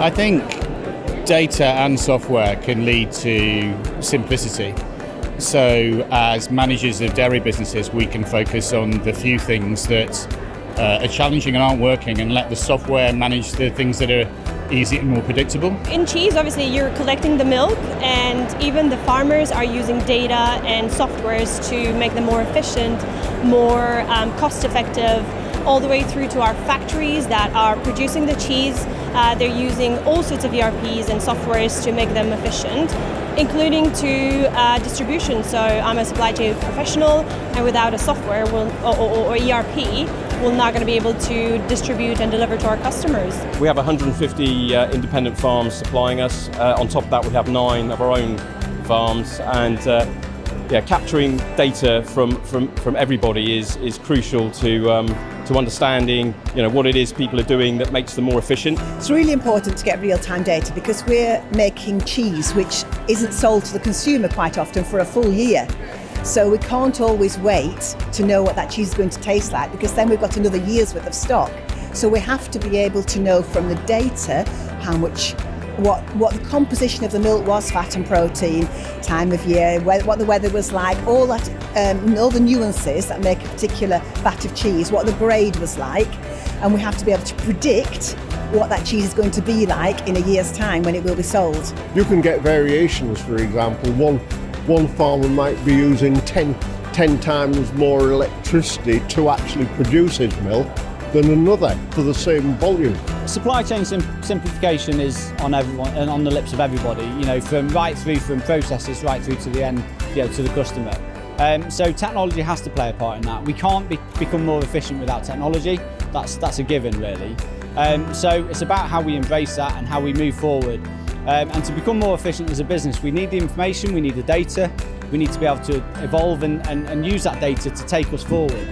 I think data and software can lead to simplicity. So as managers of dairy businesses, we can focus on the few things that are challenging and aren't working, and let the software manage the things that are easy and more predictable. In cheese, obviously, you're collecting the milk, and even the farmers are using data and softwares to make them more efficient, more cost-effective, all the way through to our factories that are producing the cheese. They're using all sorts of ERPs and softwares to make them efficient, including to distribution. So I'm a supply chain professional, and without a software or ERP, we're not going to be able to distribute and deliver to our customers. We have 150 independent farms supplying us. On top of that, we have 9 of our own farms, and capturing data from everybody is crucial to understanding what it is people are doing that makes them more efficient. It's really important to get real-time data because we're making cheese which isn't sold to the consumer quite often for a full year. So we can't always wait to know what that cheese is going to taste like, because then we've got another year's worth of stock. So we have to be able to know from the data how much, what the composition of the milk was, fat and protein, time of year, what the weather was like, all the nuances that make a particular vat of cheese, what the grade was like, and we have to be able to predict what that cheese is going to be like in a year's time when it will be sold. You can get variations. For example, one farmer might be using 10 times more electricity to actually produce his milk than another for the same volume. Supply chain simplification is on everyone and on the lips of everybody, from processes right through to the end, to the customer. So technology has to play a part in that. We can't become more efficient without technology. That's a given, really. So it's about how we embrace that and how we move forward. And to become more efficient as a business, we need the information, we need the data, we need to be able to evolve and use that data to take us forward.